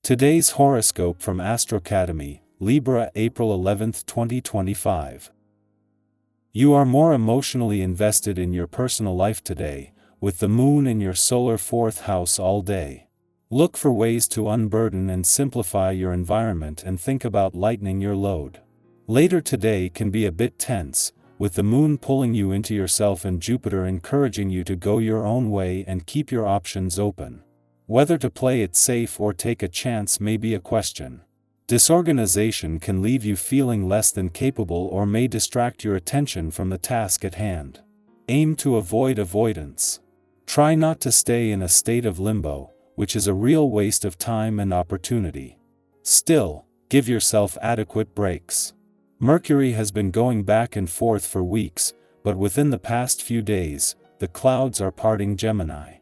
Today's horoscope from Astrocademy, Libra, April 11, 2025. You are more emotionally invested in your personal life today, with the moon in your solar 4th house all day. Look for ways to unburden and simplify your environment and think about lightening your load. Later today can be a bit tense, with the moon pulling you into yourself and Jupiter encouraging you to go your own way and keep your options open. Whether to play it safe or take a chance may be a question. Disorganization can leave you feeling less than capable or may distract your attention from the task at hand. Aim to avoid avoidance. Try not to stay in a state of limbo, which is a real waste of time and opportunity. Still, give yourself adequate breaks. Mercury has been going back and forth for weeks, but within the past few days, the clouds are parting Gemini.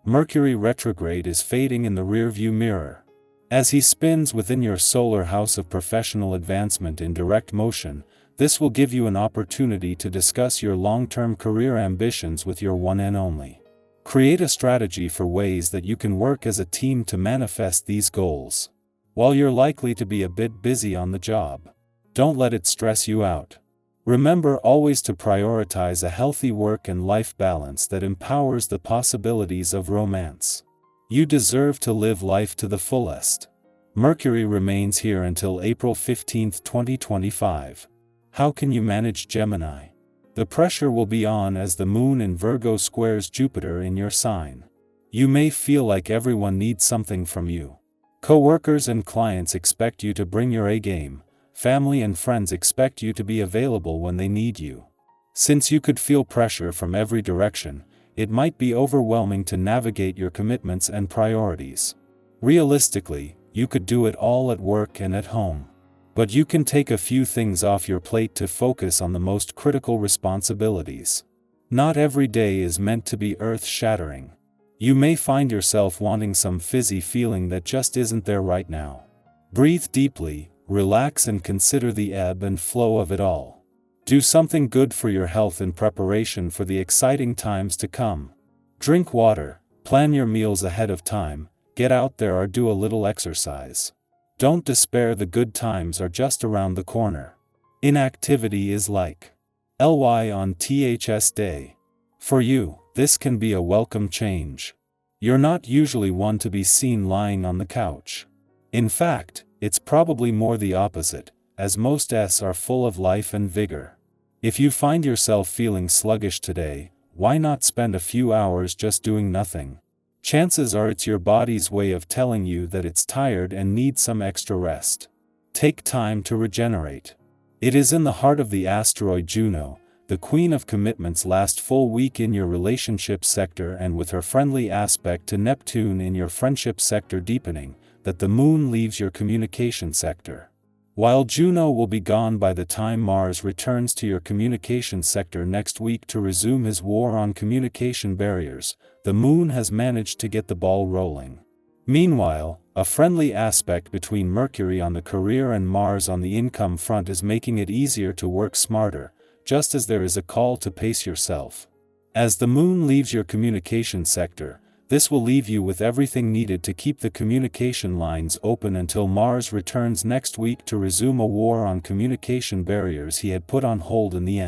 Mercury retrograde is fading in the rearview mirror. As he spins within your solar house of professional advancement in direct motion, this will give you an opportunity to discuss your long-term career ambitions with your one and only. Create a strategy for ways that you can work as a team to manifest these goals. While you're likely to be a bit busy on the job, don't let it stress you out. Remember always to prioritize a healthy work and life balance that empowers the possibilities of romance. You deserve to live life to the fullest. Mercury remains here until April 15, 2025. How can you manage Gemini? The pressure will be on as the moon in Virgo squares Jupiter in your sign. You may feel like everyone needs something from you. Co-workers and clients expect you to bring your A game. Family and friends expect you to be available when they need you. Since you could feel pressure from every direction, it might be overwhelming to navigate your commitments and priorities. Realistically, you could do it all at work and at home. But you can take a few things off your plate to focus on the most critical responsibilities. Not every day is meant to be earth-shattering. You may find yourself wanting some fizzy feeling that just isn't there right now. Breathe deeply, relax and consider the ebb and flow of it all. Do something good for your health in preparation for the exciting times to come. Drink water, plan your meals ahead of time, get out there or do a little exercise. Don't despair, the good times are just around the corner. Inactivity is like ly on THS day. For you, this can be a welcome change. You're not usually one to be seen lying on the couch. In fact, it's probably more the opposite, as most S are full of life and vigor. If you find yourself feeling sluggish today, why not spend a few hours just doing nothing? Chances are it's your body's way of telling you that it's tired and needs some extra rest. Take time to regenerate. It is in the heart of the asteroid Juno, the queen of commitments, last full week in your relationship sector and with her friendly aspect to Neptune in your friendship sector deepening, that the moon leaves your communication sector. While Juno will be gone by the time Mars returns to your communication sector next week to resume his war on communication barriers, the moon has managed to get the ball rolling. Meanwhile, a friendly aspect between Mercury on the career and Mars on the income front is making it easier to work smarter, just as there is a call to pace yourself. As the moon leaves your communication sector, this will leave you with everything needed to keep the communication lines open until Mars returns next week to resume a war on communication barriers he had put on hold in the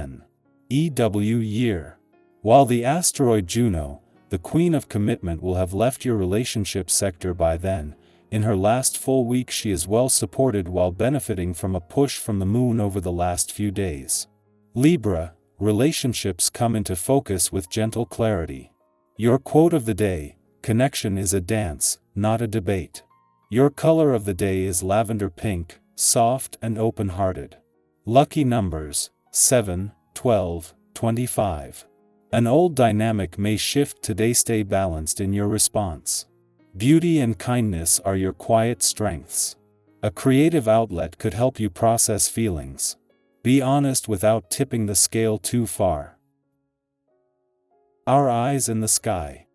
EW year. While the asteroid Juno, the queen of commitment, will have left your relationship sector by then, in her last full week she is well supported while benefiting from a push from the moon over the last few days. Libra, relationships come into focus with gentle clarity. Your quote of the day: connection is a dance, not a debate. Your color of the day is lavender pink, soft and open-hearted. Lucky numbers: 7, 12, 25. An old dynamic may shift today. Stay balanced in your response. Beauty and kindness are your quiet strengths. A creative outlet could help you process feelings. Be honest without tipping the scale too far. Our eyes in the sky.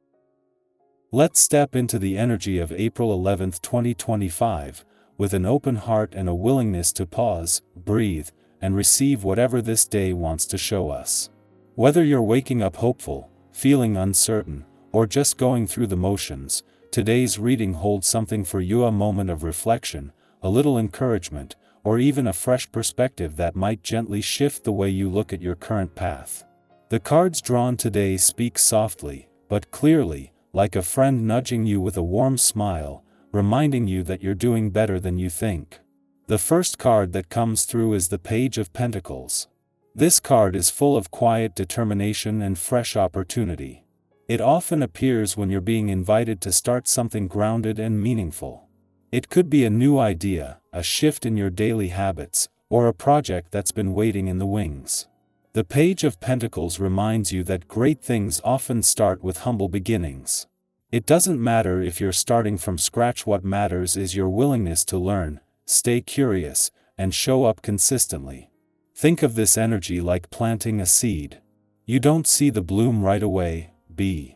Let's step into the energy of April 11, 2025, with an open heart and a willingness to pause, breathe, and receive whatever this day wants to show us. Whether you're waking up hopeful, feeling uncertain, or just going through the motions, today's reading holds something for you, a moment of reflection, a little encouragement, or even a fresh perspective that might gently shift the way you look at your current path. The cards drawn today speak softly, but clearly, like a friend nudging you with a warm smile, reminding you that you're doing better than you think. The first card that comes through is the Page of Pentacles. This card is full of quiet determination and fresh opportunity. It often appears when you're being invited to start something grounded and meaningful. It could be a new idea, a shift in your daily habits, or a project that's been waiting in the wings. The Page of Pentacles reminds you that great things often start with humble beginnings. It doesn't matter if you're starting from scratch, what matters is your willingness to learn, stay curious, and show up consistently. Think of this energy like planting a seed. You don't see the bloom right away, but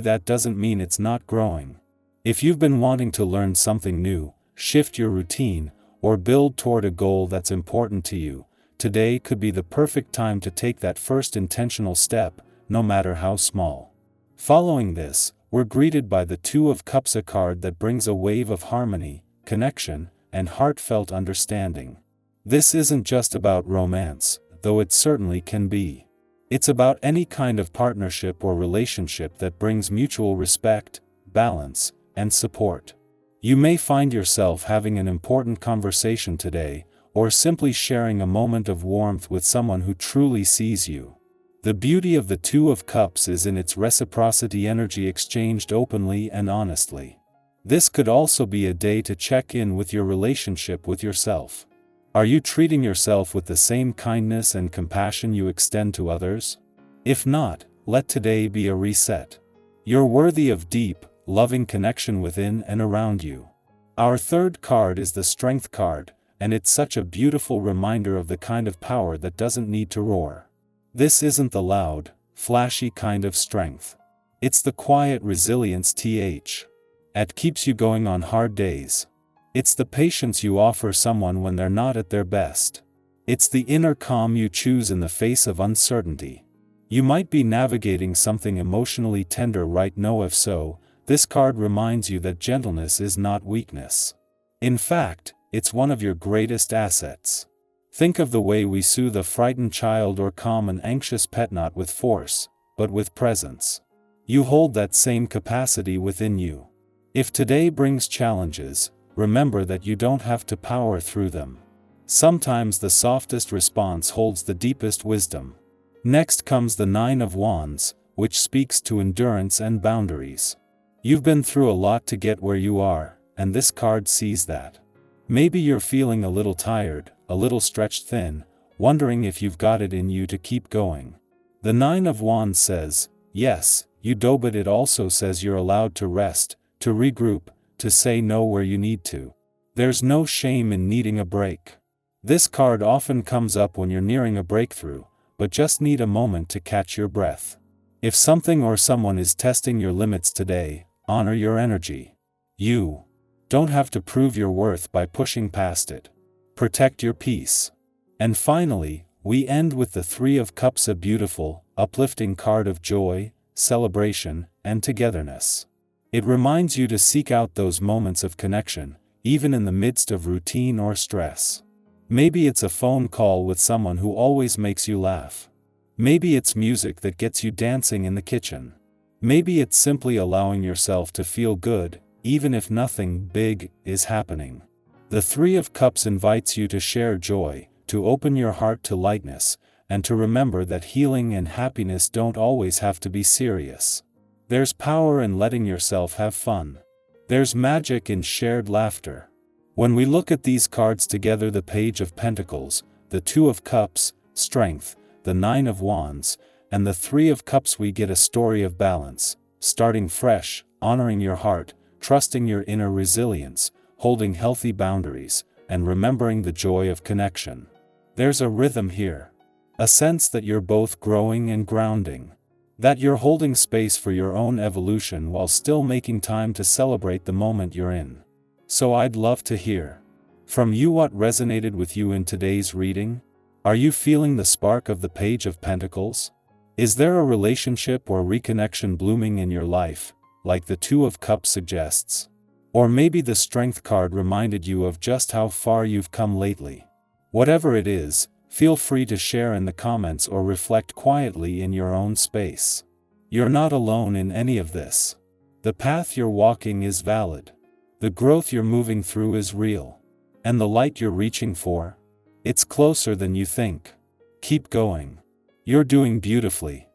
that doesn't mean it's not growing. If you've been wanting to learn something new, shift your routine, or build toward a goal that's important to you, today could be the perfect time to take that first intentional step, no matter how small. Following this, we're greeted by the Two of Cups, a card that brings a wave of harmony, connection, and heartfelt understanding. This isn't just about romance, though it certainly can be. It's about any kind of partnership or relationship that brings mutual respect, balance, and support. You may find yourself having an important conversation today, or simply sharing a moment of warmth with someone who truly sees you. The beauty of the Two of Cups is in its reciprocity, energy exchanged openly and honestly. This could also be a day to check in with your relationship with yourself. Are you treating yourself with the same kindness and compassion you extend to others? If not, let today be a reset. You're worthy of deep, loving connection within and around you. Our third card is the Strength card, and it's such a beautiful reminder of the kind of power that doesn't need to roar. This isn't the loud, flashy kind of strength. It's the quiet resilience that keeps you going on hard days. It's the patience you offer someone when they're not at their best. It's the inner calm you choose in the face of uncertainty. You might be navigating something emotionally tender right now. If so, this card reminds you that gentleness is not weakness. In fact, it's one of your greatest assets. Think of the way we soothe a frightened child or calm an anxious pet, not with force, but with presence. You hold that same capacity within you. If today brings challenges, remember that you don't have to power through them. Sometimes the softest response holds the deepest wisdom. Next comes the Nine of Wands, which speaks to endurance and boundaries. You've been through a lot to get where you are, and this card sees that. Maybe you're feeling a little tired, a little stretched thin, wondering if you've got it in you to keep going. The Nine of Wands says, yes, you do, but it also says you're allowed to rest, to regroup, to say no where you need to. There's no shame in needing a break. This card often comes up when you're nearing a breakthrough, but just need a moment to catch your breath. If something or someone is testing your limits today, honor your energy. You don't have to prove your worth by pushing past it. Protect your peace. And finally, we end with the Three of Cups, a beautiful, uplifting card of joy, celebration, and togetherness. It reminds you to seek out those moments of connection, even in the midst of routine or stress. Maybe it's a phone call with someone who always makes you laugh. Maybe it's music that gets you dancing in the kitchen. Maybe it's simply allowing yourself to feel good, even if nothing big is happening. The Three of Cups invites you to share joy, to open your heart to lightness, and to remember that healing and happiness don't always have to be serious. There's power in letting yourself have fun. There's magic in shared laughter. When we look at these cards together, the Page of Pentacles, the Two of Cups, Strength, the Nine of Wands, and the Three of Cups, we get a story of balance, starting fresh, honoring your heart, trusting your inner resilience, holding healthy boundaries, and remembering the joy of connection. There's a rhythm here. A sense that you're both growing and grounding. That you're holding space for your own evolution while still making time to celebrate the moment you're in. So I'd love to hear from you what resonated with you in today's reading. Are you feeling the spark of the Page of Pentacles? Is there a relationship or reconnection blooming in your life, like the Two of Cups suggests. Or maybe the Strength card reminded you of just how far you've come lately. Whatever it is, feel free to share in the comments or reflect quietly in your own space. You're not alone in any of this. The path you're walking is valid. The growth you're moving through is real. And the light you're reaching for? It's closer than you think. Keep going. You're doing beautifully.